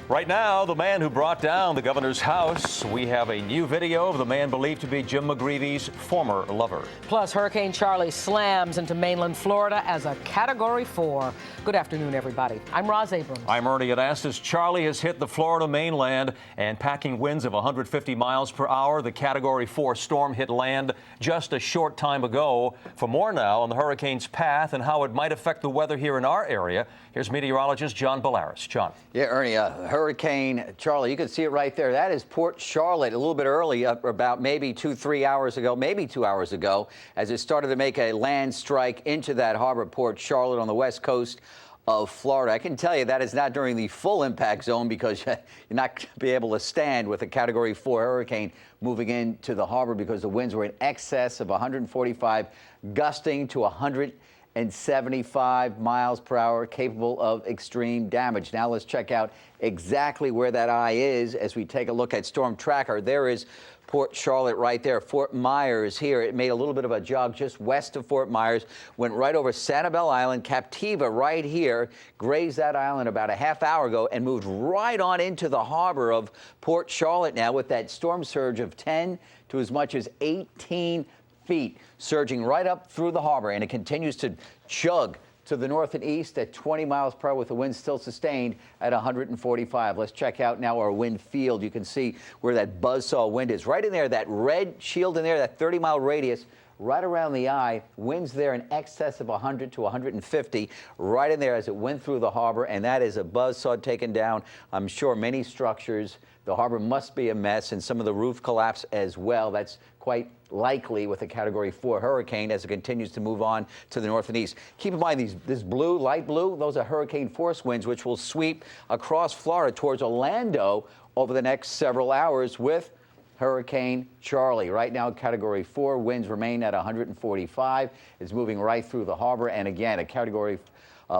Right now, the man who brought down the governor's house. We have a new video of the man believed to be Jim McGreevy's former lover. Plus, Hurricane Charlie slams into mainland Florida as a Category 4. Good afternoon, everybody. I'm Roz Abrams. I'm Ernie Anastas. Charlie has hit the Florida mainland and packing winds of 150 miles per hour. The Category 4 storm hit land just a short time ago. For more now on the hurricane's path and how it might affect the weather here in our area, here's meteorologist John Bellaris. John. Yeah, Ernie, Hurricane Charlie, you can see it right there. That is Port Charlotte, a little bit early, about maybe 2-3 hours ago, maybe 2 hours ago, as it started to make a land strike into that harbor, Port Charlotte, on the west coast of Florida. I can tell you that is not during the full impact zone because you're not going to be able to stand with a Category 4 hurricane moving into the harbor because the winds were in excess of 145, gusting to 175 miles per hour, capable of extreme damage. Now let's check out exactly where that eye is as we take a look at Storm Tracker. There is Port Charlotte right there. Fort Myers here. It made a little bit of a jog just west of Fort Myers, went right over Sanibel Island. Captiva right here grazed that island about a half hour ago and moved right on into the harbor of Port Charlotte now with that storm surge of 10 to as much as 18 feet, surging right up through the harbor, and it continues to chug to the north and east at 20 miles per hour with the wind still sustained at 145. Let's check out now our wind field. You can see where that buzzsaw wind is. Right in there, that red shield in there, that 30-mile radius, right around the eye. Winds there in excess of 100 to 150 right in there as it went through the harbor, and that is a buzzsaw taken down, I'm sure, many structures. The harbor must be a mess, and some of the roof collapse as well. That's quite likely with a Category 4 hurricane as it continues to move on to the north and east. Keep in mind this blue, light blue, those are hurricane force winds which will sweep across Florida towards Orlando over the next several hours with Hurricane Charlie. Right now, Category 4 winds remain at 145. It's moving right through the harbor, and again, a Category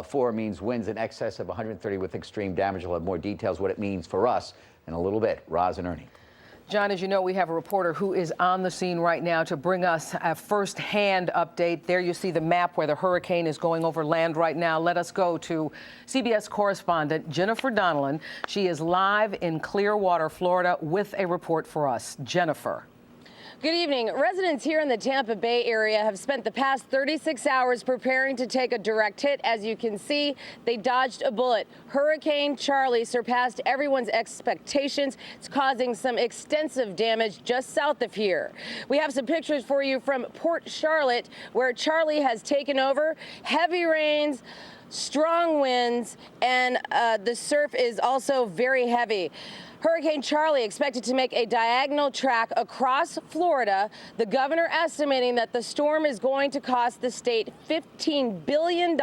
4 means winds in excess of 130 with extreme damage. We'll have more details what it means for us in a little bit. Roz and Ernie. John, as you know, we have a reporter who is on the scene right now to bring us a first-hand update. There you see the map where the hurricane is going over land right now. Let us go to CBS correspondent Jennifer Donnellan. She is live in Clearwater, Florida, with a report for us. Jennifer. Good evening. Residents here in the Tampa Bay area have spent the past 36 hours preparing to take a direct hit. As you can see, they dodged a bullet. Hurricane Charlie surpassed everyone's expectations. It's causing some extensive damage just south of here. We have some pictures for you from Port Charlotte, where Charlie has taken over. Heavy rains, strong winds, and the surf is also very heavy. Hurricane Charlie expected to make a diagonal track across Florida. The governor estimating that the storm is going to cost the state $15 billion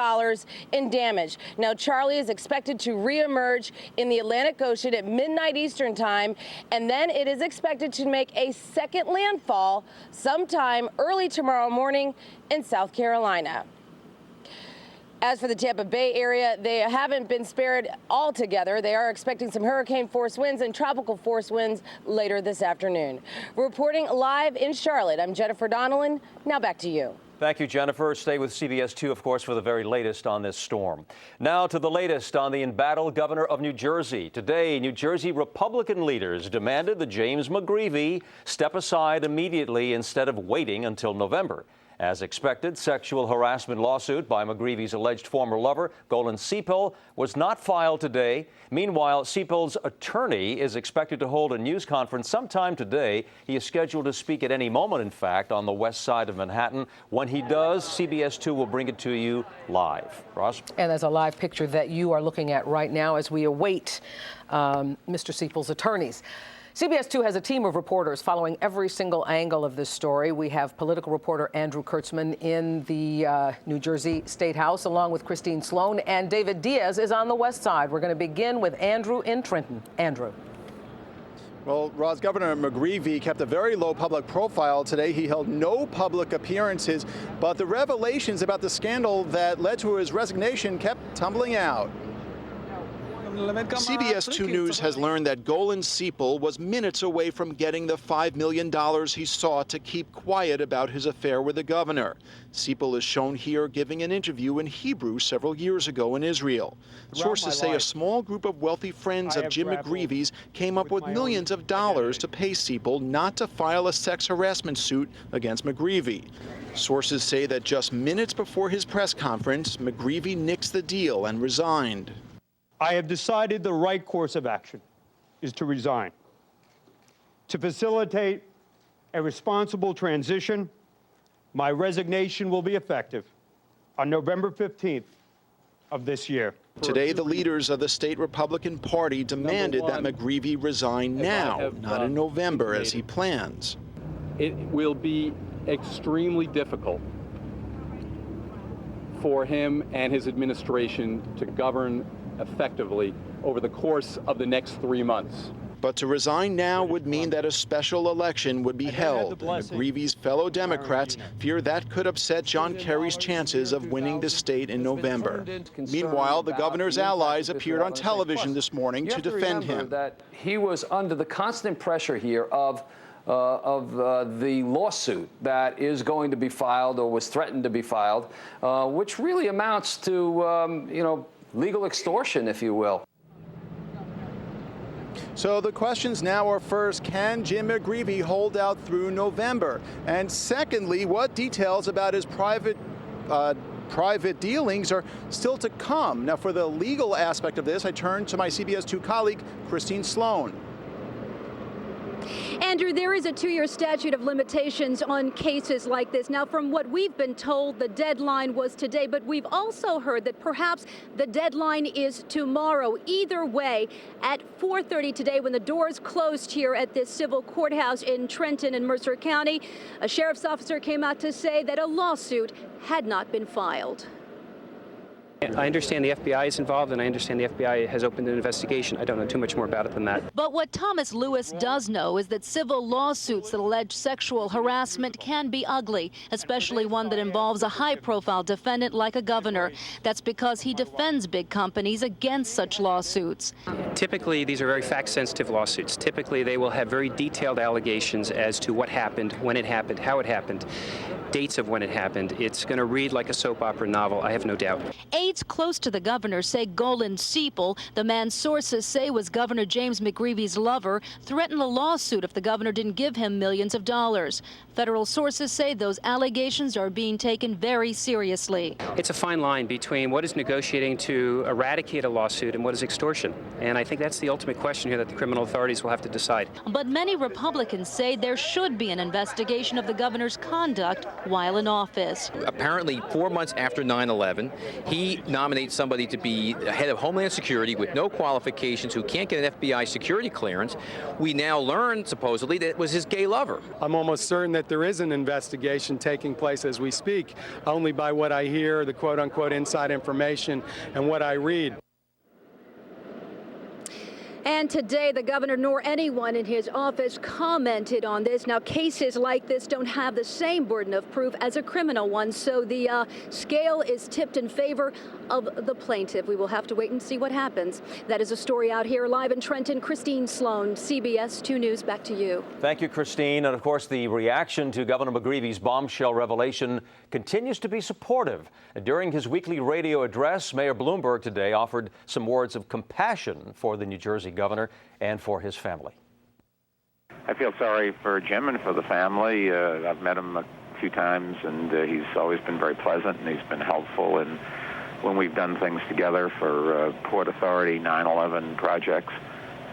in damage. Now, Charlie is expected to reemerge in the Atlantic Ocean at midnight Eastern time, and then it is expected to make a second landfall sometime early tomorrow morning in South Carolina. As for the Tampa Bay area, they haven't been spared altogether. They are expecting some hurricane force winds and tropical force winds later this afternoon. Reporting live in Charlotte, I'm Jennifer Donnellan. Now back to you. Thank you, Jennifer. Stay with CBS 2, of course, for the very latest on this storm. Now to the latest on the embattled governor of New Jersey. Today, New Jersey Republican leaders demanded that James McGreevy step aside immediately instead of waiting until November. As expected, sexual harassment lawsuit by McGreevy's alleged former lover, Golan Sepil, was not filed today. Meanwhile, Sepil's attorney is expected to hold a news conference sometime today. He is scheduled to speak at any moment, in fact, on the west side of Manhattan. When he does, CBS 2 will bring it to you live. Ross? And there's a live picture that you are looking at right now as we await Mr. Sepil's attorneys. CBS 2 has a team of reporters following every single angle of this story. We have political reporter Andrew Kurtzman in the New Jersey State House, along with Christine Sloan, and David Diaz is on the west side. We're going to begin with Andrew in Trenton. Andrew. Well, Roz, Governor McGreevy kept a very low public profile today. He held no public appearances, but the revelations about the scandal that led to his resignation kept tumbling out. CBS 2 News has learned that Golan Siepel was minutes away from getting the $5 million he sought to keep quiet about his affair with the governor. Siepel is shown here giving an interview in Hebrew several years ago in Israel. Sources say a small group of wealthy friends of Jim McGreevy's came up with millions of dollars to pay Siepel not to file a sex harassment suit against McGreevy. Sources say that just minutes before his press conference, McGreevy nixed the deal and resigned. I have decided the right course of action is to resign. To facilitate a responsible transition, my resignation will be effective on November 15th of this year. Today, the leaders of the state Republican Party demanded that McGreevy resign now, not in November as he plans. It will be extremely difficult for him and his administration to govern effectively over the course of the next 3 months. But to resign now would mean that a special election would be held. McGreevy's fellow Democrats fear that could upset John Kerry's chances of winning the state in November. Meanwhile, the governor's allies appeared on television this morning to defend him. That he was under the constant pressure here of the lawsuit that is going to be filed or was threatened to be filed, which really amounts to, legal extortion, if you will. So the questions now are, first, can Jim McGreevy hold out through November? And secondly, what details about his private dealings are still to come? Now, for the legal aspect of this, I turn to my CBS 2 colleague, Christine Sloan. Andrew, there is a 2-year statute of limitations on cases like this. Now, from what we've been told, the deadline was today, but we've also heard that perhaps the deadline is tomorrow. Either way, at 4:30 today, when the doors closed here at this civil courthouse in Trenton and Mercer County, a sheriff's officer came out to say that a lawsuit had not been filed. I understand the FBI is involved, and I understand the FBI has opened an investigation. I don't know too much more about it than that. But what Thomas Lewis does know is that civil lawsuits that allege sexual harassment can be ugly, especially one that involves a high-profile defendant like a governor. That's because he defends big companies against such lawsuits. Typically, these are very fact-sensitive lawsuits. Typically, they will have very detailed allegations as to what happened, when it happened, how it happened, dates of when it happened. It's going to read like a soap opera novel, I have no doubt. Aides close to the governor say Golan Siepel, the man sources say was Governor James McGreevy's lover, threatened a lawsuit if the governor didn't give him millions of dollars. Federal sources say those allegations are being taken very seriously. It's a fine line between what is negotiating to eradicate a lawsuit and what is extortion. And I think that's the ultimate question here that the criminal authorities will have to decide. But many Republicans say there should be an investigation of the governor's conduct while in office. Apparently, 4 months after 9/11, he nominates somebody to be head of Homeland Security with no qualifications, who can't get an FBI security clearance. We now learn, supposedly, that it was his gay lover. I'm almost certain that there is an investigation taking place as we speak, only by what I hear, the quote-unquote inside information, and what I read. And today, the governor nor anyone in his office commented on this. Now, cases like this don't have the same burden of proof as a criminal one, so the scale is tipped in favor of the plaintiff. We will have to wait and see what happens. That is a story out here live in Trenton. Christine Sloan, CBS 2 News. Back to you. Thank you, Christine. And of course, the reaction to Governor McGreevy's bombshell revelation continues to be supportive. During his weekly radio address, Mayor Bloomberg today offered some words of compassion for the New Jersey governor and for his family. I feel sorry for Jim and for the family. I've met him a few times, and he's always been very pleasant, and he's been helpful. And when we've done things together for Port Authority, 9/11 projects,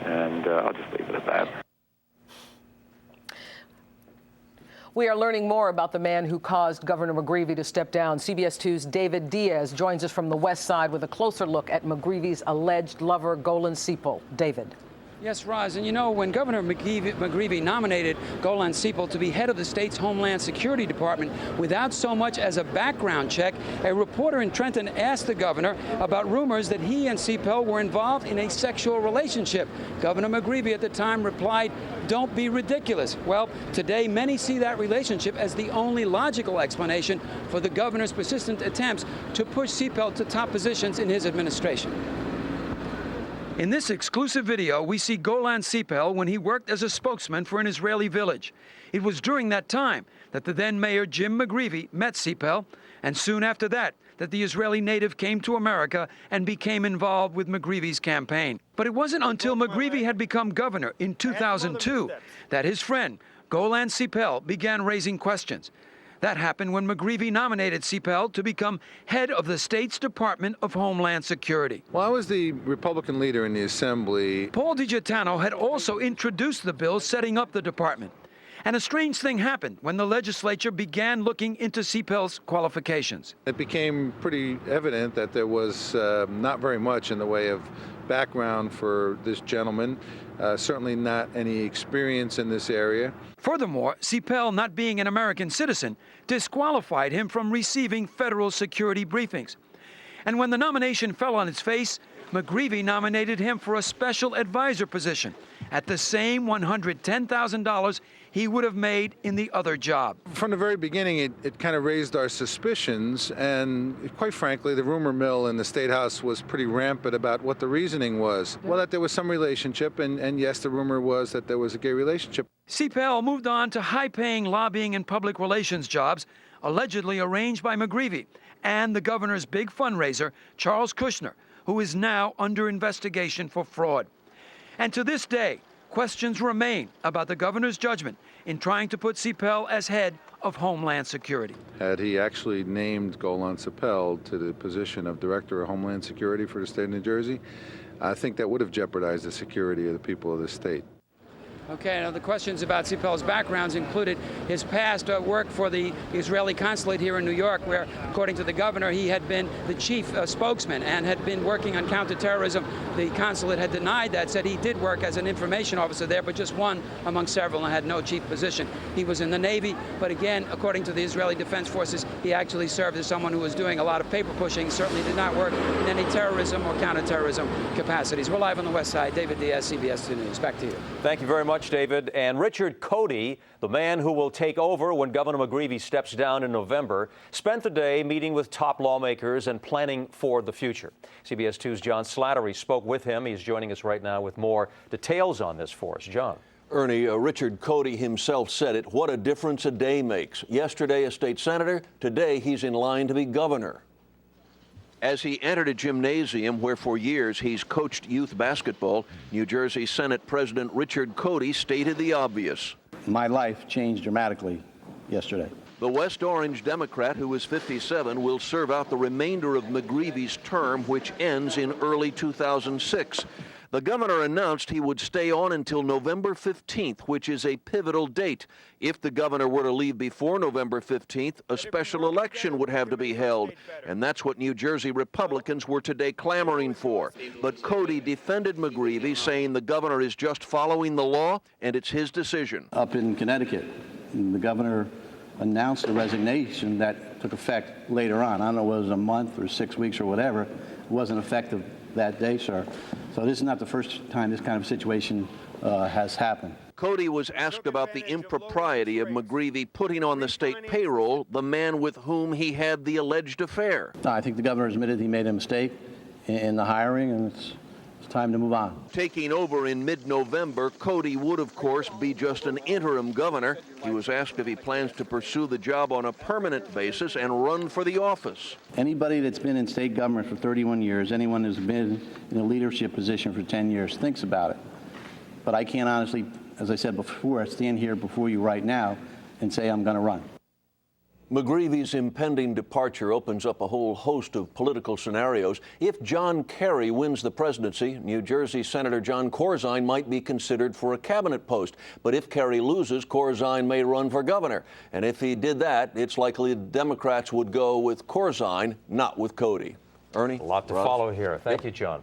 and I'll just leave it at that. We are learning more about the man who caused Governor McGreevy to step down. CBS 2's David Diaz joins us from the west side with a closer look at McGreevy's alleged lover, Golan Siepel. David. Yes, Roz, and you know, when Governor McGreevy nominated Golan Siepel to be head of the state's Homeland Security Department without so much as a background check, a reporter in Trenton asked the governor about rumors that he and Siepel were involved in a sexual relationship. Governor McGreevy at the time replied, "Don't be ridiculous." Well, today many see that relationship as the only logical explanation for the governor's persistent attempts to push Siepel to top positions in his administration. In this exclusive video, we see Golan Sipel when he worked as a spokesman for an Israeli village. It was during that time that the then mayor Jim McGreevey met Sipel, and soon after that the Israeli native came to America and became involved with McGreevey's campaign. But it wasn't until McGreevey had become governor in 2002 that his friend Golan Sipel began raising questions. That happened when McGreevey nominated Sipel to become head of the state's Department of Homeland Security. Well, I was the Republican leader in the Assembly. Paul DiGiattano had also introduced the bill setting up the department. And a strange thing happened when the legislature began looking into Sipel's qualifications. It became pretty evident that there was not very much in the way of background for this gentleman, certainly not any experience in this area. Furthermore, Sipel, not being an American citizen, disqualified him from receiving federal security briefings. And when the nomination fell on its face, McGreevey nominated him for a special advisor position at the same $110,000 he would have made in the other job. From the very beginning, it kind of raised our suspicions, and quite frankly, the rumor mill in the State House was pretty rampant about what the reasoning was. Well, that there was some relationship, and yes, the rumor was that there was a gay relationship. Sipel moved on to high-paying lobbying and public relations jobs, allegedly arranged by McGreevey and the governor's big fundraiser, Charles Kushner, who is now under investigation for fraud. And to this day, questions remain about the governor's judgment in trying to put Sipel as head of Homeland Security. Had he actually named Golan Sipel to the position of Director of Homeland Security for the state of New Jersey, I think that would have jeopardized the security of the people of the state. Okay, now the questions about Sipel's backgrounds included his past work for the Israeli consulate here in New York, where, according to the governor, he had been the chief spokesman and had been working on counterterrorism. The consulate had denied that, said he did work as an information officer there, but just one among several and had no chief position. He was in the Navy, but again, according to the Israeli Defense Forces, he actually served as someone who was doing a lot of paper pushing, certainly did not work in any terrorism or counterterrorism capacities. We're live on the West Side. David Diaz, CBS 2 News. Back to you. Thank you very much, David. And Richard Cody, the man who will take over when Governor McGreevey steps down in November, spent the day meeting with top lawmakers and planning for the future. CBS 2's John Slattery spoke with him. He's joining us right now with more details on this for us. John. Ernie, Richard Cody himself said it. What a difference a day makes. Yesterday, a state senator. Today, he's in line to be governor. As he entered a gymnasium where for years he's coached youth basketball, New Jersey Senate President Richard Cody stated the obvious. My life changed dramatically yesterday. The West Orange Democrat, who is 57, will serve out the remainder of McGreevey's term, which ends in early 2006. The governor announced he would stay on until November 15th, which is a pivotal date. If the governor were to leave before November 15th, a special election would have to be held. And that's what New Jersey Republicans were today clamoring for. But Cody defended McGreevey, saying the governor is just following the law and it's his decision. Up in Connecticut, the governor announced a resignation that took effect later on. I don't know whether it was a month or 6 weeks or whatever. It wasn't effective that day, sir. So this is not the first time this kind of situation has happened. Cody was asked about the impropriety of McGreevey putting on the state payroll the man with whom he had the alleged affair. No, I think the governor admitted he made a mistake in the hiring, and it's time to move on. Taking over in mid-November, Cody would, of course, be just an interim governor. He was asked if he plans to pursue the job on a permanent basis and run for the office. Anybody that's been in state government for 31 years, anyone who's been in a leadership position for 10 years, thinks about it. But I can't honestly, as I said before, stand here before you right now and say I'm going to run. McGreevey's impending departure opens up a whole host of political scenarios. If John Kerry wins the presidency, New Jersey Senator John Corzine might be considered for a cabinet post. But if Kerry loses, Corzine may run for governor. And if he did that, it's likely the Democrats would go with Corzine, not with Cody. Ernie? A lot to follow here. Thank you, John.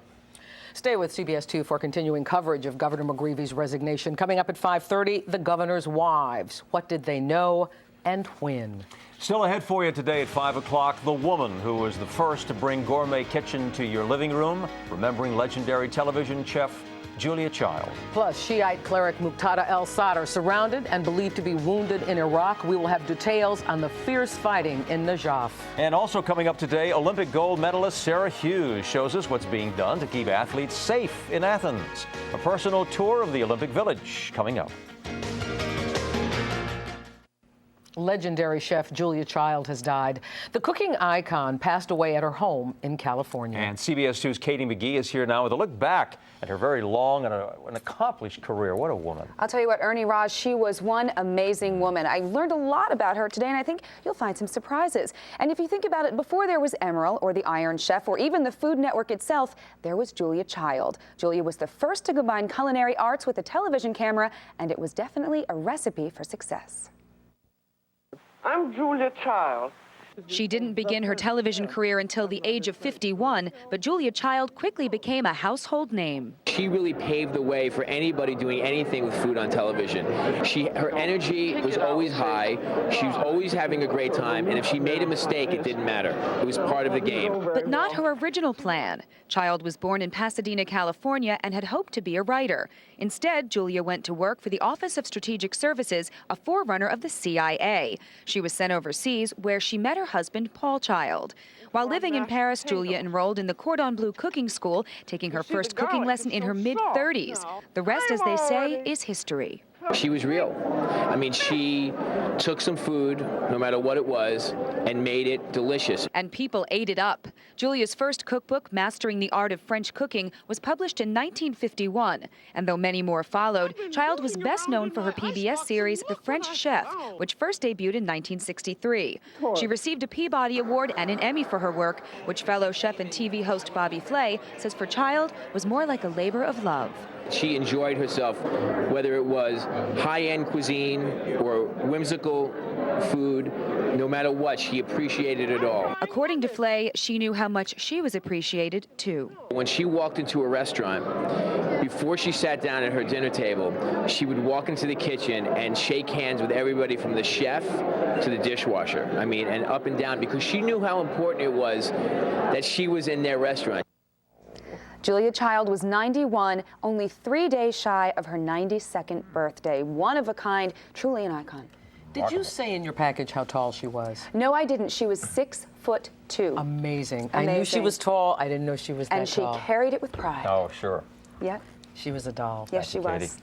Stay with CBS 2 for continuing coverage of Governor McGreevey's resignation. Coming up at 5:30, the governor's wives. What did they know and when? Still ahead for you today at 5 o'clock, the woman who was the first to bring gourmet kitchen to your living room, remembering legendary television chef Julia Child. Plus, Shiite cleric Muqtada al-Sadr surrounded and believed to be wounded in Iraq. We will have details on the fierce fighting in Najaf. And also coming up today, Olympic gold medalist Sarah Hughes shows us what's being done to keep athletes safe in Athens. A personal tour of the Olympic Village coming up. Legendary chef Julia Child has died. The cooking icon passed away at her home in California. And CBS 2's Katie McGee is here now with a look back at her very long and an accomplished career. What a woman. I'll tell you what, Ernie, Raj, she was one amazing woman. I learned a lot about her today, and I think you'll find some surprises. And if you think about it, before there was Emeril or the Iron Chef or even the Food Network itself, there was Julia Child. Julia was the first to combine culinary arts with a television camera, and it was definitely a recipe for success. I'm Julia Child. She didn't begin her television career until the age of 51, but Julia Child quickly became a household name. She really paved the way for anybody doing anything with food on television. Her energy was always high. She was always having a great time, and if she made a mistake, it didn't matter. It was part of the game. But not her original plan. Child was born in Pasadena, California, and had hoped to be a writer. Instead, Julia went to work for the Office of Strategic Services, a forerunner of the CIA. She was sent overseas, where she met her husband, Paul Child. While living in Paris, Julia enrolled in the Cordon Bleu cooking school, taking her first cooking lesson in her mid-30s. The rest, as they say, is history. She was real. I mean, she took some food, no matter what it was, and made it delicious. And people ate it up. Julia's first cookbook, Mastering the Art of French Cooking, was published in 1951. And though many more followed, Child was best known for her PBS series, The French Chef, which first debuted in 1963. She received a Peabody Award and an Emmy for her work, which fellow chef and TV host Bobby Flay says for Child was more like a labor of love. She enjoyed herself, whether it was high-end cuisine or whimsical food. No matter what, she appreciated it all. According to Flay, she knew how much she was appreciated, too. When she walked into a restaurant, before she sat down at her dinner table, she would walk into the kitchen and shake hands with everybody from the chef to the dishwasher. I mean, and up and down, because she knew how important it was that she was in their restaurant. Julia Child was 91, only 3 days shy of her 92nd birthday. One of a kind, truly an icon. Did you say in your package how tall she was? No, I didn't. She was 6'2". Amazing. I knew she was tall. I didn't know she was that tall. And she carried it with pride. Oh, sure. Yeah. She was a doll. Yes, she was.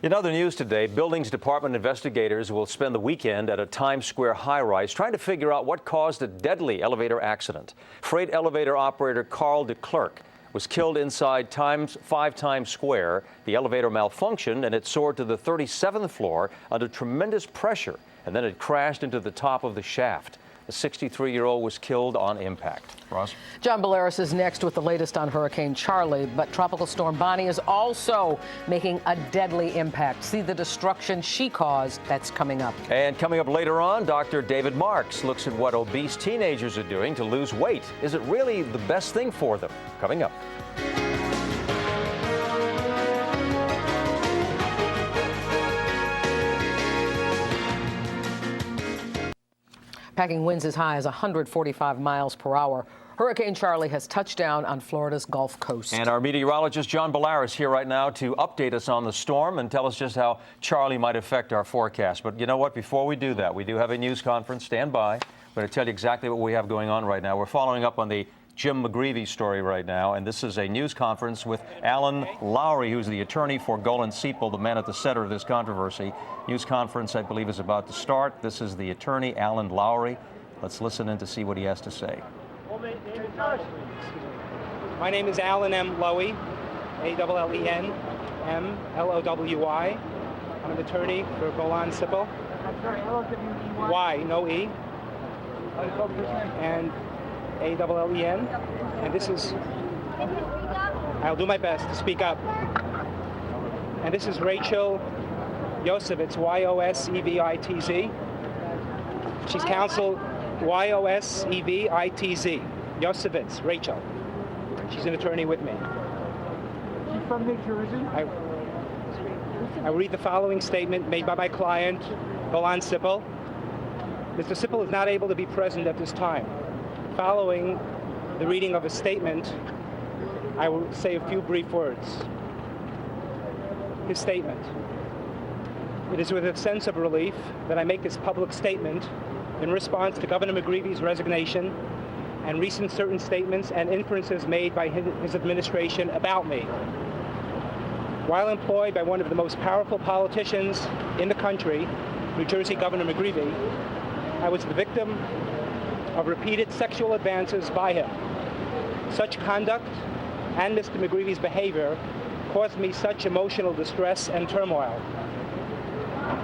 In other news today, Buildings Department investigators will spend the weekend at a Times Square high-rise trying to figure out what caused a deadly elevator accident. Freight elevator operator Carl DeClerc was killed inside 5 Times Square. The elevator malfunctioned and it soared to the 37th floor under tremendous pressure, and then it crashed into the top of the shaft. The 63-year-old was killed on impact. Ross? John Bolaris is next with the latest on Hurricane Charlie, but Tropical Storm Bonnie is also making a deadly impact. See the destruction she caused. That's coming up. And coming up later on, Dr. David Marks looks at what obese teenagers are doing to lose weight. Is it really the best thing for them? Coming up. Packing winds as high as 145 miles per hour. Hurricane Charlie has touched down on Florida's Gulf Coast. And our meteorologist John Bolaris here right now to update us on the storm and tell us just how Charlie might affect our forecast. But you know what? Before we do that, we do have a news conference. Stand by. I'm going to tell you exactly what we have going on right now. We're following up on the Jim McGreevey story right now, and this is a news conference with Alan Lowry, who's the attorney for Golan Sepel, the man at the center of this controversy. News conference, I believe, is about to start. This is the attorney, Alan Lowry. Let's listen in to see what he has to say. My name is Alan M. Lowy, A-L-L-E-N, M-L-O-W-Y. I'm an attorney for Golan Sepel. Y, no E. And A-L-L-E-N. And this is, I'll do my best to speak up. And this is Rachel Yosevitz, Y-O-S-E-V-I-T-Z. She's counsel Y-O-S-E-V-I-T-Z. Yosevitz, Rachel. She's an attorney with me. She's from New Jersey? I read the following statement made by my client, Golan Sepel. Mr. Sepel is not able to be present at this time. Following the reading of a statement, I will say a few brief words. his statement. It is with a sense of relief that I make this public statement in response to Governor McGreevy's resignation and recent certain statements and inferences made by his administration about me. While employed by one of the most powerful politicians in the country, New Jersey Governor McGreevy, I was the victim of repeated sexual advances by him. Such conduct and Mr. McGreevy's behavior caused me such emotional distress and turmoil.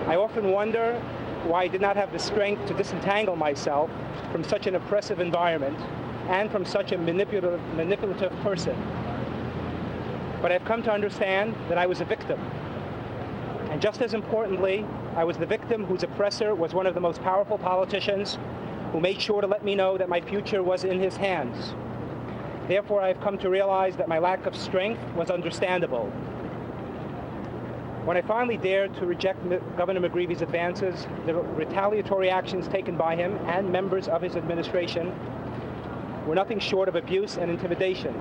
I often wonder why I did not have the strength to disentangle myself from such an oppressive environment and from such a manipulative person. But I've come to understand that I was a victim. And just as importantly, I was the victim whose oppressor was one of the most powerful politicians who made sure to let me know that my future was in his hands. Therefore, I've come to realize that my lack of strength was understandable. When I finally dared to reject Governor McGreevy's advances, the retaliatory actions taken by him and members of his administration were nothing short of abuse and intimidation.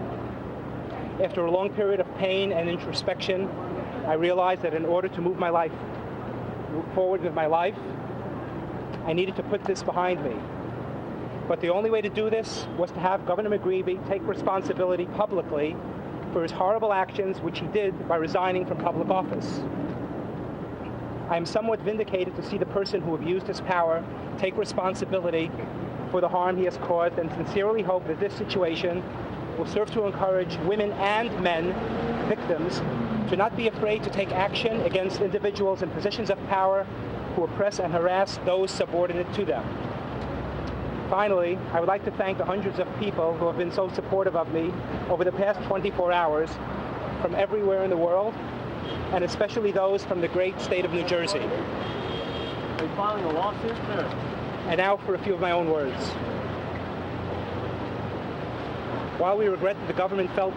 After a long period of pain and introspection, I realized that in order to move forward with my life, I needed to put this behind me. But the only way to do this was to have Governor McGreevy take responsibility publicly for his horrible actions, which he did by resigning from public office. I am somewhat vindicated to see the person who abused his power take responsibility for the harm he has caused, and sincerely hope that this situation will serve to encourage women and men, victims, to not be afraid to take action against individuals in positions of power who oppress and harass those subordinate to them. Finally, I would like to thank the hundreds of people who have been so supportive of me over the past 24 hours from everywhere in the world, and especially those from the great state of New Jersey. Are you filing a lawsuit, sir? And now for a few of my own words. While we regret that the governor felt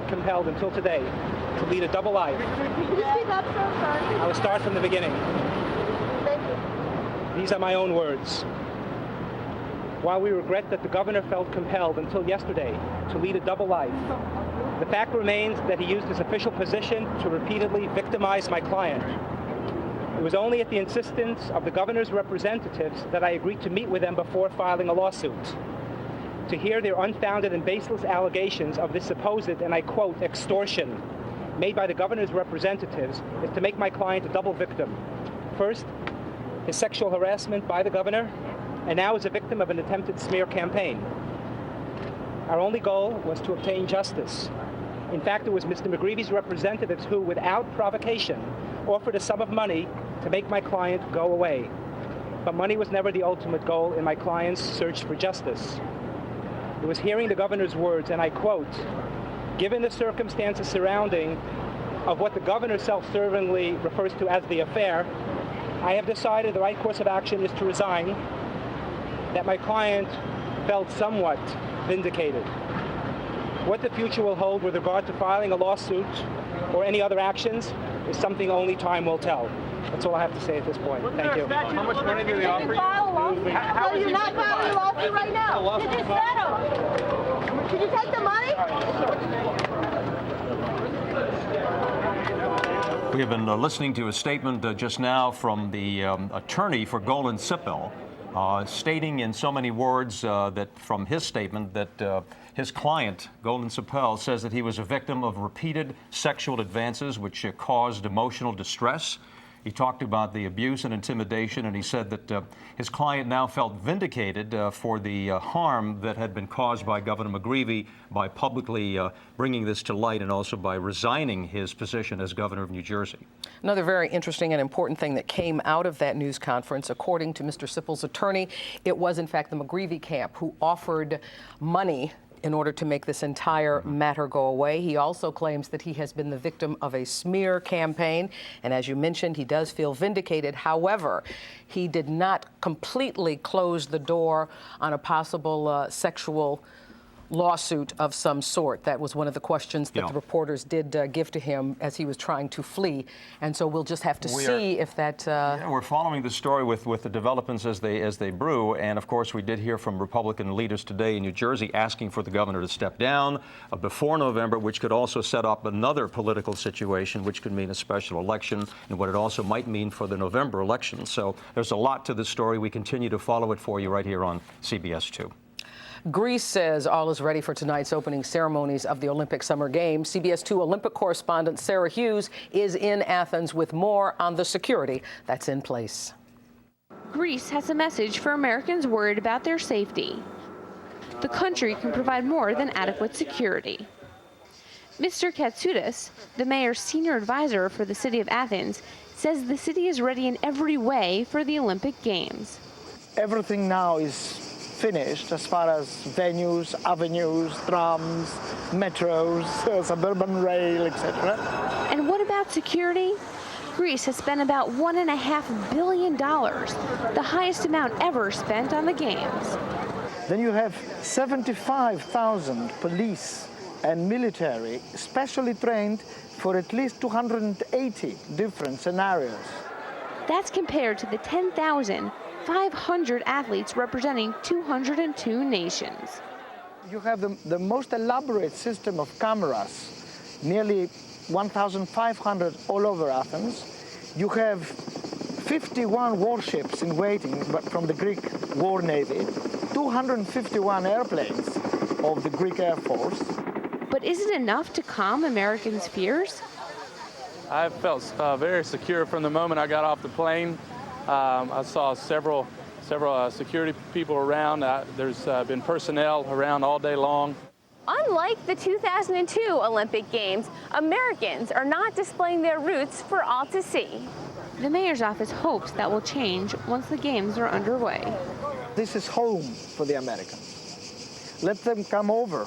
compelled until today to lead a double life, Can you speak up, sir? Sorry. I will start from the beginning. Thank you. These are my own words. While we regret that the governor felt compelled until yesterday to lead a double life, the fact remains that he used his official position to repeatedly victimize my client. It was only at the insistence of the governor's representatives that I agreed to meet with them before filing a lawsuit. To hear their unfounded and baseless allegations of this supposed, and I quote, extortion made by the governor's representatives is to make my client a double victim. First, his sexual harassment by the governor, and now is a victim of an attempted smear campaign. Our only goal was to obtain justice. In fact, it was Mr. McGreevy's representatives who, without provocation, offered a sum of money to make my client go away. But money was never the ultimate goal in my client's search for justice. It was hearing the governor's words, and I quote, given the circumstances surrounding of what the governor self-servingly refers to as the affair, I have decided the right course of action is to resign, that my client felt somewhat vindicated. What the future will hold with regard to filing a lawsuit or any other actions is something only time will tell. That's all I have to say at this point. Thank you. How much money do they offer you? So you're not filing a lawsuit right now? This is settled. Did you take the money? We have been listening to a statement just now from the attorney for Golan Sipel, stating in so many words that from his statement that his client, Golan Sipel, says that he was a victim of repeated sexual advances which caused emotional distress. He talked about the abuse and intimidation, and he said that his client now felt vindicated for the harm that had been caused by Governor McGreevy by publicly bringing this to light and also by resigning his position as governor of New Jersey. Another very interesting and important thing that came out of that news conference, according to Mr. Sipel's attorney, it was in fact the McGreevy camp who offered money in order to make this entire matter go away. He also claims that he has been the victim of a smear campaign, and as you mentioned, he does feel vindicated. However, he did not completely close the door on a possible sexual lawsuit of some sort. That was one of the questions that the reporters did give to him as he was trying to flee. And so we'll just have to see if that... we're following the story with the developments as they brew. And, of course, we did hear from Republican leaders today in New Jersey asking for the governor to step down before November, which could also set up another political situation, which could mean a special election, and what it also might mean for the November election. So there's a lot to this story. We continue to follow it for you right here on CBS 2. Greece says all is ready for tonight's opening ceremonies of the Olympic Summer Games. CBS 2 Olympic correspondent Sarah Hughes is in Athens with more on the security that's in place. Greece has a message for Americans worried about their safety. The country can provide more than adequate security. Mr. Katsoudis, the mayor's senior advisor for the city of Athens, says the city is ready in every way for the Olympic Games. Everything now is finished as far as venues, avenues, trams, metros, suburban rail, etc. And what about security? Greece has spent about $1.5 billion, the highest amount ever spent on the Games. Then you have 75,000 police and military specially trained for at least 280 different scenarios. That's compared to the 10,500 athletes representing 202 nations. You have the most elaborate system of cameras, nearly 1,500 all over Athens. You have 51 warships in waiting from the Greek War Navy, 251 airplanes of the Greek Air Force. But is it enough to calm Americans' fears? I felt very secure from the moment I got off the plane. I saw several security people around. There's been personnel around all day long. Unlike the 2002 Olympic Games, Americans are not displaying their roots for all to see. The mayor's office hopes that will change once the Games are underway. This is home for the Americans. Let them come over,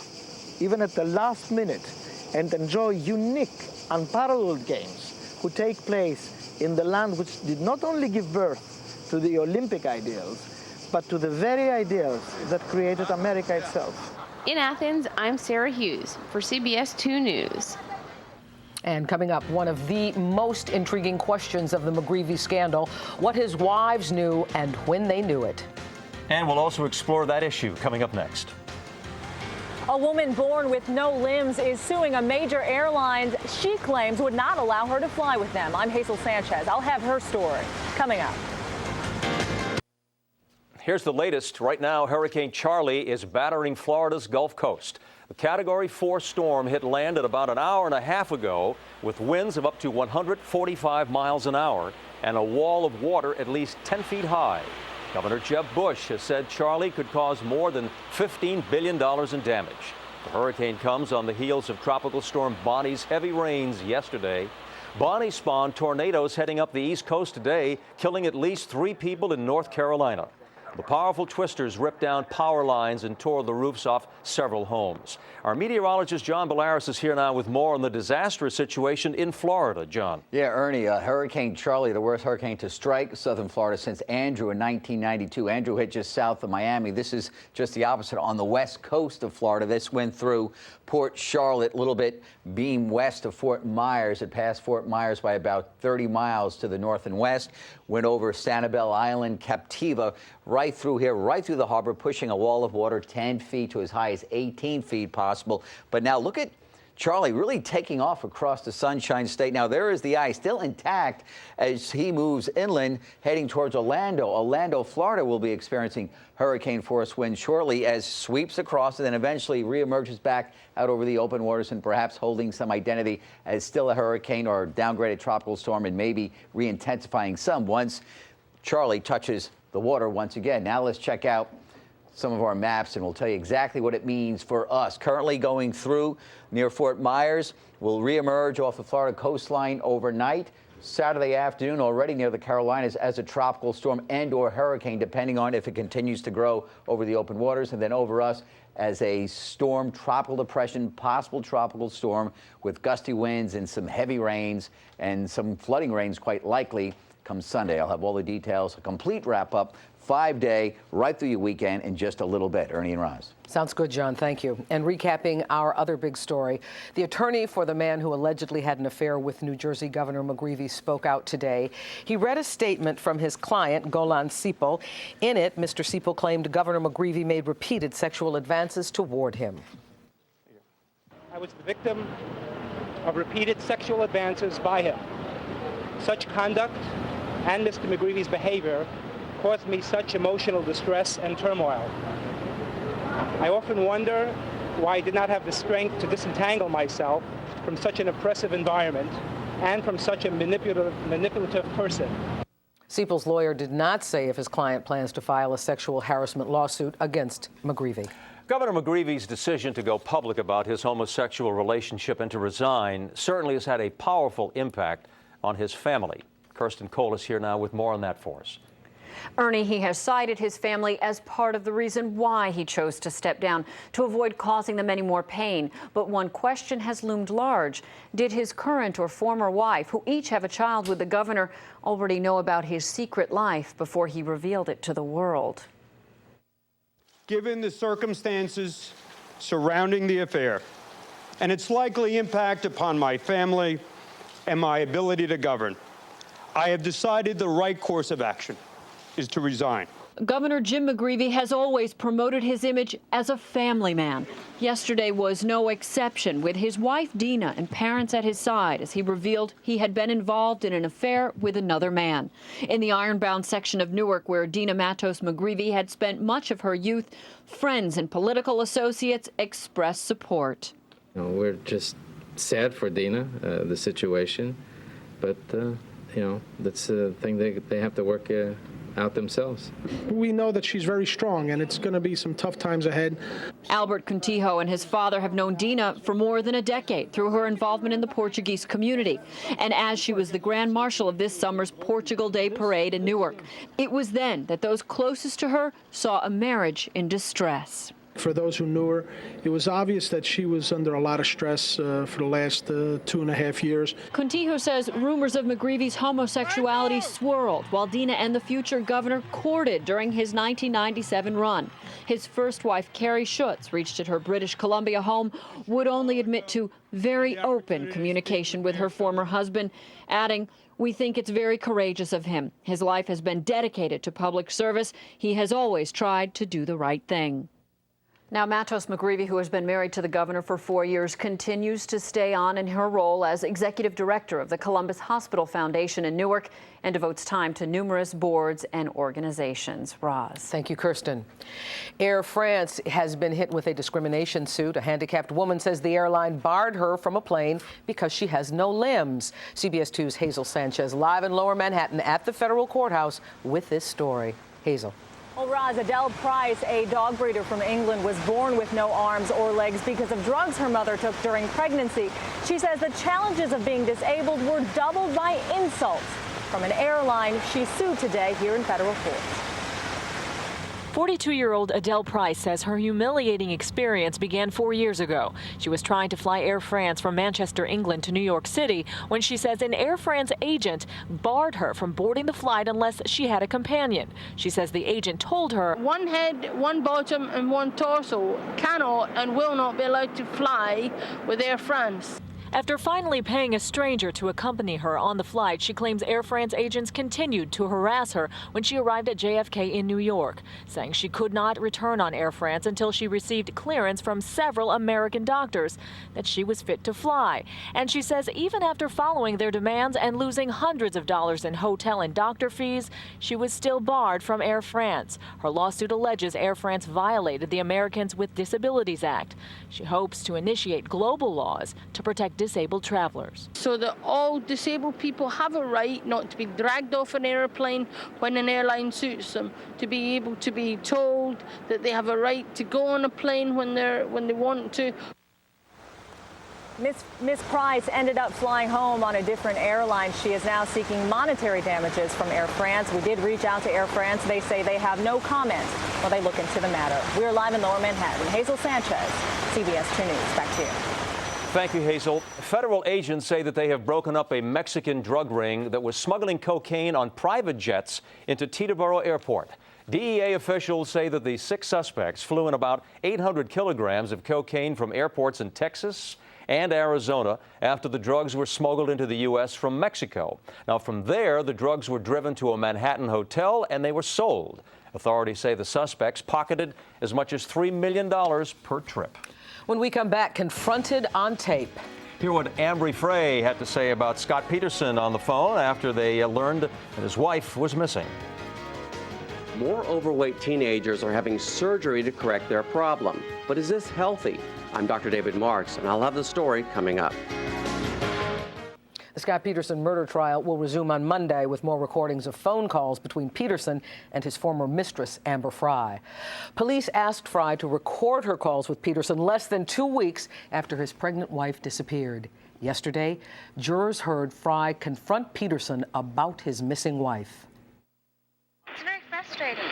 even at the last minute, and enjoy unique, unparalleled games who take place in the land which did not only give birth to the Olympic ideals, but to the very ideals that created America itself. In Athens, I'm Sarah Hughes for CBS 2 News. And coming up, one of the most intriguing questions of the McGreevy scandal, what his wives knew and when they knew it. And we'll also explore that issue coming up next. A woman born with no limbs is suing a major airline she claims would not allow her to fly with them. I'm Hazel Sanchez. I'll have her story coming up. Here's the latest. Right now, Hurricane Charlie is battering Florida's Gulf Coast. The Category 4 storm hit land at about an hour and a half ago with winds of up to 145 miles an hour and a wall of water at least 10 feet high. Governor Jeb Bush has said Charlie could cause more than $15 billion in damage. The hurricane comes on the heels of Tropical Storm Bonnie's heavy rains yesterday. Bonnie spawned tornadoes heading up the East Coast today, killing at least 3 people in North Carolina. The powerful twisters ripped down power lines and tore the roofs off several homes. Our meteorologist John Bellaris is here now with more on the disastrous situation in Florida. John. Yeah, Ernie, Hurricane Charlie, the worst hurricane to strike southern Florida since Andrew in 1992. Andrew hit just south of Miami. This is just the opposite on the west coast of Florida. This went through Port Charlotte, a little bit beam west of Fort Myers. It passed Fort Myers by about 30 miles to the north and west, went over Sanibel Island, Captiva, right through here, right through the harbor, pushing a wall of water 10 feet to as high as 18 feet possible. But now look at Charlie really taking off across the Sunshine State. Now there is the eye still intact as he moves inland, heading towards Orlando. Orlando, Florida will be experiencing hurricane force winds shortly as sweeps across and then eventually reemerges back out over the open waters and perhaps holding some identity as still a hurricane or downgraded tropical storm and maybe re-intensifying some once Charlie touches the water once again. Now let's check out some of our maps and we'll tell you exactly what it means for us. Currently going through near Fort Myers, will reemerge off the Florida coastline overnight. Saturday afternoon already near the Carolinas as a tropical storm and or hurricane, depending on if it continues to grow over the open waters, and then over us as a storm, tropical depression, possible tropical storm with gusty winds and some heavy rains and some flooding rains quite likely come Sunday. I'll have all the details, a complete wrap-up, 5-day, right through your weekend in just a little bit. Ernie and Roz. Sounds good, John. Thank you. And recapping our other big story, the attorney for the man who allegedly had an affair with New Jersey Governor McGreevey spoke out today. He read a statement from his client, Golan Sipol. In it, Mr. Sipol claimed Governor McGreevey made repeated sexual advances toward him. I was the victim of repeated sexual advances by him. Such conduct and Mr. McGreevey's behavior caused me such emotional distress and turmoil. I often wonder why I did not have the strength to disentangle myself from such an oppressive environment and from such a manipulative person. Sipol's lawyer did not say if his client plans to file a sexual harassment lawsuit against McGreevey. Governor McGreevey's decision to go public about his homosexual relationship and to resign certainly has had a powerful impact on his family. Kirsten Cole is here now with more on that for us. Ernie, he has cited his family as part of the reason why he chose to step down, to avoid causing them any more pain. But one question has loomed large. Did his current or former wife, who each have a child with the governor, already know about his secret life before he revealed it to the world? Given the circumstances surrounding the affair and its likely impact upon my family and my ability to govern, I have decided the right course of action is to resign. Governor Jim McGreevey has always promoted his image as a family man. Yesterday was no exception, with his wife Dina and parents at his side as he revealed he had been involved in an affair with another man. In the ironbound section of Newark, where Dina Matos McGreevey had spent much of her youth, friends and political associates expressed support. We're just sad for Dina, the situation, but that's the thing they have to work out themselves. We know that she's very strong, and it's going to be some tough times ahead. Albert Contijo and his father have known Dina for more than a decade through her involvement in the Portuguese community, and as she was the Grand Marshal of this summer's Portugal Day Parade in Newark. It was then that those closest to her saw a marriage in distress. For those who knew her, it was obvious that she was under a lot of stress for the last 2.5 years. Contijo says rumors of McGreevey's homosexuality swirled while Dina and the future governor courted during his 1997 run. His first wife, Carrie Schutz, reached at her British Columbia home, would only admit to very open communication with her former husband, adding, "We think it's very courageous of him. His life has been dedicated to public service. He has always tried to do the right thing." Now, Matos McGreevey, who has been married to the governor for 4 years, continues to stay on in her role as executive director of the Columbus Hospital Foundation in Newark and devotes time to numerous boards and organizations. Roz. Thank you, Kirsten. Air France has been hit with a discrimination suit. A handicapped woman says the airline barred her from a plane because she has no limbs. CBS 2's Hazel Sanchez live in Lower Manhattan at the federal courthouse with this story. Hazel. Well, Roz, Adele Price, a dog breeder from England, was born with no arms or legs because of drugs her mother took during pregnancy. She says the challenges of being disabled were doubled by insults from an airline she sued today here in federal court. 42-year-old Adele Price says her humiliating experience began 4 years ago. She was trying to fly Air France from Manchester, England to New York City when she says an Air France agent barred her from boarding the flight unless she had a companion. She says the agent told her, "One head, one bottom, and one torso cannot and will not be allowed to fly with Air France." After finally paying a stranger to accompany her on the flight, she claims Air France agents continued to harass her when she arrived at JFK in New York, saying she could not return on Air France until she received clearance from several American doctors that she was fit to fly. And she says even after following their demands and losing hundreds of dollars in hotel and doctor fees, she was still barred from Air France. Her lawsuit alleges Air France violated the Americans with Disabilities Act. She hopes to initiate global laws to protect disabled travelers. So that all disabled people have a right not to be dragged off an airplane when an airline suits them, to be able to be told that they have a right to go on a plane when they want to. Miss Price ended up flying home on a different airline. She is now seeking monetary damages from Air France. We did reach out to Air France. They say they have no comment while they look into the matter. We're live in Lower Manhattan. Hazel Sanchez, CBS 2 News. Back to you. Thank you, Hazel. Federal agents say that they have broken up a Mexican drug ring that was smuggling cocaine on private jets into Teterboro Airport. DEA officials say that the 6 suspects flew in about 800 kilograms of cocaine from airports in Texas and Arizona after the drugs were smuggled into the U.S. from Mexico. Now, from there, the drugs were driven to a Manhattan hotel and they were sold. Authorities say the suspects pocketed as much as $3 million per trip. When we come back, confronted on tape. Hear what Ambry Frey had to say about Scott Peterson on the phone after they learned that his wife was missing. More overweight teenagers are having surgery to correct their problem. But is this healthy? I'm Dr. David Marks, and I'll have the story coming up. The Scott Peterson murder trial will resume on Monday with more recordings of phone calls between Peterson and his former mistress, Amber Frey. Police asked Frey to record her calls with Peterson less than 2 weeks after his pregnant wife disappeared. Yesterday, jurors heard Frey confront Peterson about his missing wife. It's very frustrating.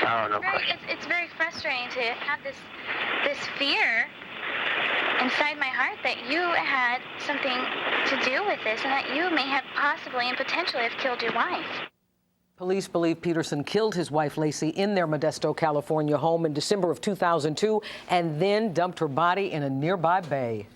Oh, no. It's very frustrating to have this fear inside my heart that you had something to do with this and that you may have possibly and potentially have killed your wife. Police believe Peterson killed his wife, Lacey, in their Modesto, California home in December of 2002 and then dumped her body in a nearby bay.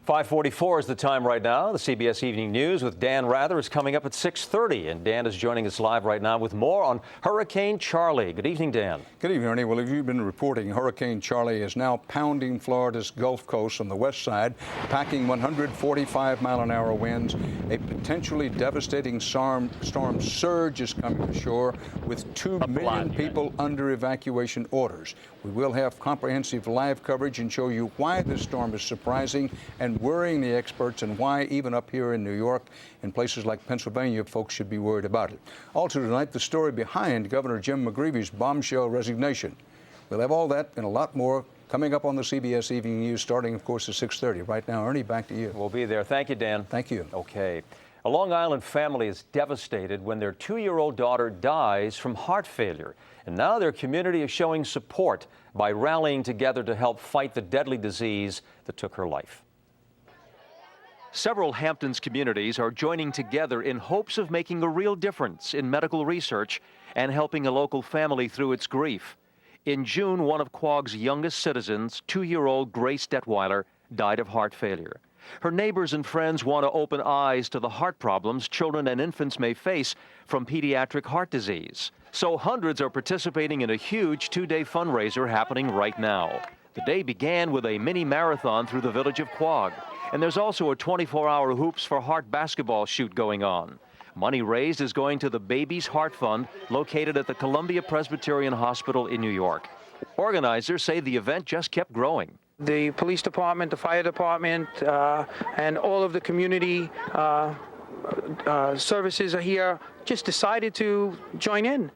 5:44 is the time right now. The CBS Evening News with Dan Rather is coming up at 6:30, and Dan is joining us live right now with more on Hurricane Charlie. Good evening, Dan. Good evening, Ernie. Well, as you've been reporting, Hurricane Charlie is now pounding Florida's Gulf Coast on the west side, packing 145-mile-an-hour winds. A potentially devastating storm surge is coming ashore with 2 million people under evacuation orders. We will have comprehensive live coverage and show you why this storm is surprising and worrying the experts, and why even up here in New York and places like Pennsylvania, folks should be worried about it. Also tonight, the story behind Governor Jim McGreevy's bombshell resignation. We'll have all that and a lot more coming up on the CBS Evening News, starting, of course, at 6:30. Right now, Ernie, back to you. We'll be there. Thank you, Dan. Thank you. Okay. A Long Island family is devastated when their 2-year-old daughter dies from heart failure. And now their community is showing support by rallying together to help fight the deadly disease that took her life. Several Hamptons communities are joining together in hopes of making a real difference in medical research and helping a local family through its grief. In June, one of Quogue's youngest citizens, 2-year-old Grace Detweiler, died of heart failure. Her neighbors and friends want to open eyes to the heart problems children and infants may face from pediatric heart disease. So hundreds are participating in a huge 2-day fundraiser happening right now. The day began with a mini marathon through the village of Quogue. And there's also a 24-hour Hoops for Heart basketball shoot going on. Money raised is going to the Babies Heart Fund located at the Columbia Presbyterian Hospital in New York. Organizers say the event just kept growing. The police department, the fire department, and all of the community services are here, just decided to join in.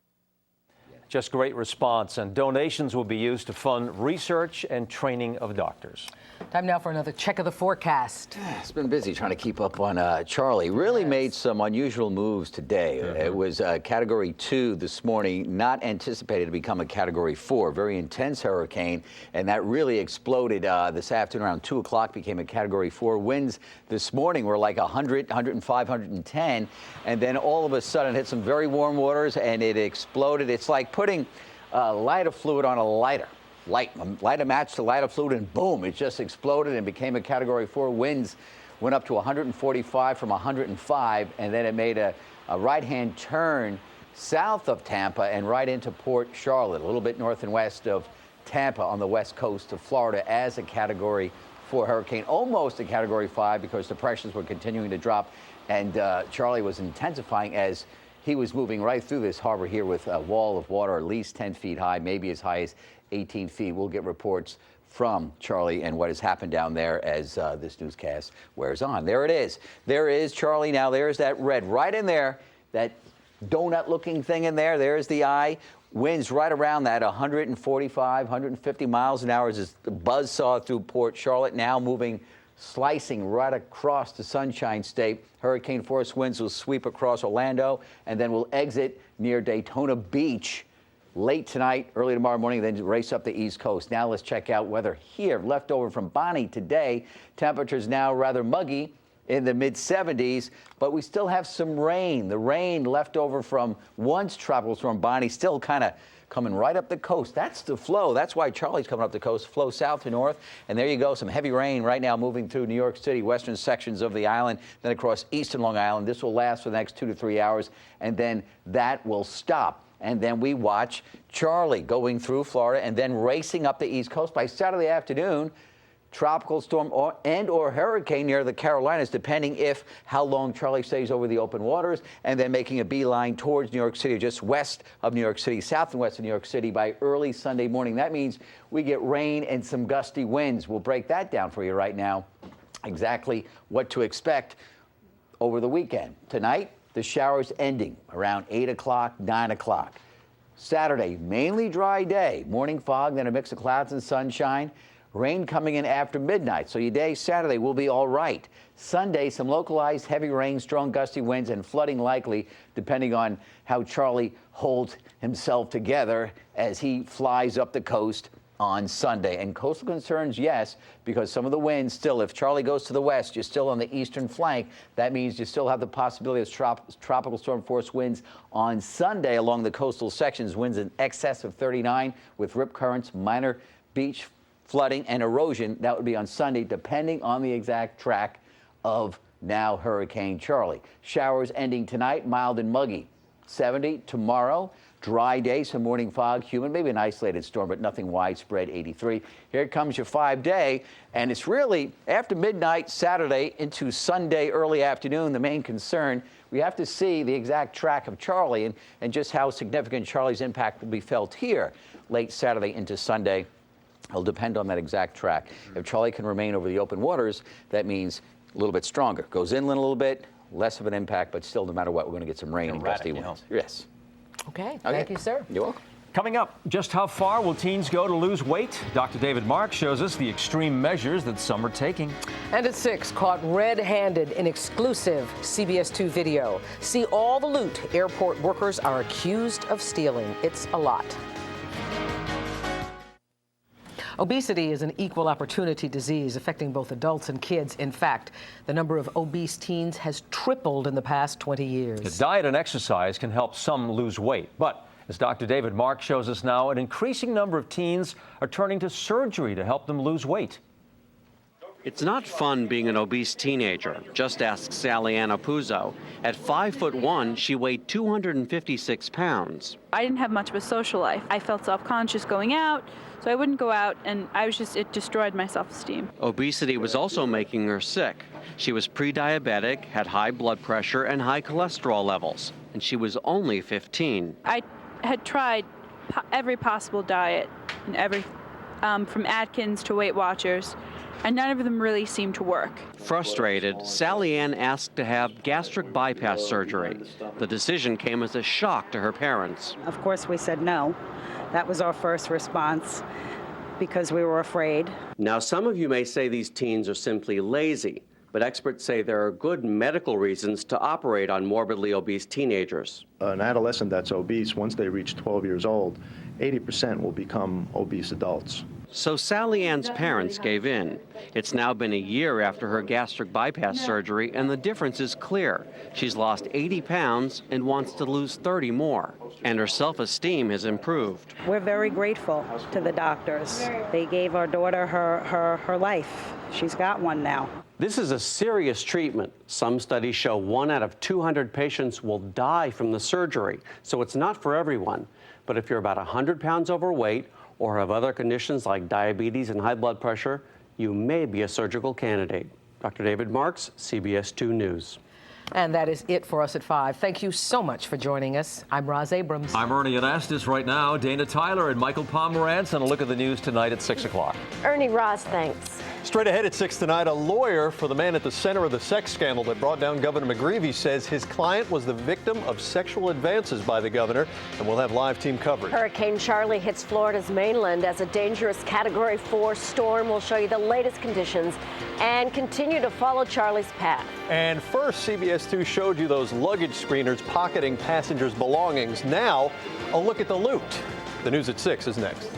Just great response, and donations will be used to fund research and training of doctors. Time now for another check of the forecast. It's been busy trying to keep up on Charlie. Really made some unusual moves today. It was Category 2 this morning, not anticipated to become a Category 4. Very intense hurricane, and that really exploded this afternoon around 2 o'clock, became a Category 4. Winds this morning were like 100, 105, 110, and then all of a sudden hit some very warm waters, and it exploded. It's like putting lighter fluid on a lighter. Light a match to lighter fluid, and boom, it just exploded and became a Category 4. Winds went up to 145 from 105, and then it made a right-hand turn south of Tampa and right into Port Charlotte, a little bit north and west of Tampa on the west coast of Florida as a Category 4 hurricane, almost a Category 5 because the pressures were continuing to drop, and Charlie was intensifying as he was moving right through this harbor here with a wall of water at least 10 feet high, maybe as high as 18 feet. We'll get reports from Charlie and what has happened down there as this newscast wears on. There it is. There is Charlie now. There's that red right in there, that donut-looking thing in there. There's the eye. Winds right around that 145, 150 miles an hour as the buzz saw through Port Charlotte, now moving, slicing right across the Sunshine State. Hurricane force winds will sweep across Orlando and then will exit near Daytona Beach late tonight, early tomorrow morning, then race up the East Coast. Now let's check out weather here. Left over from Bonnie today. Temperatures now rather muggy in the mid-70s, but we still have some rain. The rain left over from once tropical storm Bonnie still kind of coming right up the coast. That's the flow. That's why Charlie's coming up the coast, flow south to north. And there you go, some heavy rain right now moving through New York City, western sections of the island, then across eastern Long Island. This will last for the next 2 to 3 hours, and then that will stop. And then we watch Charlie going through Florida and then racing up the East Coast. By Saturday afternoon, tropical storm or hurricane near the Carolinas, depending how long Charlie stays over the open waters, and then making a beeline towards New York City, just west of New York City, south and west of New York City by early Sunday morning. That means we get rain and some gusty winds. We'll break that down for you right now, exactly what to expect over the weekend. Tonight, the showers ending around 8 o'clock, 9 o'clock. Saturday, mainly dry day. Morning fog, then a mix of clouds and sunshine. Rain coming in after midnight, so your day Saturday will be all right. Sunday, some localized heavy rain, strong gusty winds, and flooding likely, depending on how Charlie holds himself together as he flies up the coast on Sunday. And coastal concerns, yes, because some of the winds still, if Charlie goes to the west, you're still on the eastern flank. That means you still have the possibility of tropical storm force winds on Sunday along the coastal sections, winds in excess of 39 with rip currents, minor beach flooding and erosion. That would be on Sunday, depending on the exact track of now Hurricane Charlie. Showers ending tonight, mild and muggy. 70 tomorrow. Dry day, some morning fog, humid, maybe an isolated storm, but nothing widespread, 83. Here comes your 5-day, and it's really after midnight Saturday into Sunday early afternoon, the main concern. We have to see the exact track of Charlie and just how significant Charlie's impact will be felt here late Saturday into Sunday. It'll depend on that exact track. If Charlie can remain over the open waters, that means a little bit stronger. Goes inland a little bit, less of an impact, but still, no matter what, we're going to get some rain and gusty winds. Yes. Okay. Thank you, sir. You're welcome. Coming up, just how far will teens go to lose weight? Dr. David Marks shows us the extreme measures that some are taking. And at 6, caught red-handed in exclusive CBS 2 video. See all the loot airport workers are accused of stealing. It's a lot. Obesity is an equal opportunity disease affecting both adults and kids. In fact, the number of obese teens has tripled in the past 20 years. Diet and exercise can help some lose weight, but as Dr. David Marks shows us now, an increasing number of teens are turning to surgery to help them lose weight. It's not fun being an obese teenager. Just ask Sally Ann Apuzzo. At 5'1", she weighed 256 pounds. I didn't have much of a social life. I felt self-conscious going out, so I wouldn't go out, and it destroyed my self-esteem. Obesity was also making her sick. She was pre-diabetic, had high blood pressure and high cholesterol levels, and she was only 15. I had tried every possible diet, and from Atkins to Weight Watchers, and none of them really seemed to work. Frustrated, Sally Ann asked to have gastric bypass surgery. The decision came as a shock to her parents. Of course, we said no. That was our first response because we were afraid. Now, some of you may say these teens are simply lazy, but experts say there are good medical reasons to operate on morbidly obese teenagers. An adolescent that's obese, once they reach 12 years old, 80% will become obese adults. So Sally Ann's parents gave in. It's now been a year after her gastric bypass surgery, and the difference is clear. She's lost 80 pounds and wants to lose 30 more. And her self-esteem has improved. We're very grateful to the doctors. They gave our daughter her life. She's got one now. This is a serious treatment. Some studies show 1 out of 200 patients will die from the surgery, so it's not for everyone. But if you're about 100 pounds overweight or have other conditions like diabetes and high blood pressure, you may be a surgical candidate. Dr. David Marks, CBS 2 News. And that is it for us at 5. Thank you so much for joining us. I'm Roz Abrams. I'm Ernie Anastas right now. Dana Tyler and Michael Pomerantz on a look at the news tonight at 6 o'clock. Ernie, Roz, thanks. Straight ahead at 6 tonight, a lawyer for the man at the center of the sex scandal that brought down Governor McGreevey says his client was the victim of sexual advances by the governor, and we'll have live team coverage. Hurricane Charlie hits Florida's mainland as a dangerous Category 4 storm. We'll show you the latest conditions and continue to follow Charlie's path. And first, CBS 2 showed you those luggage screeners pocketing passengers' belongings. Now, a look at the loot. The news at 6 is next.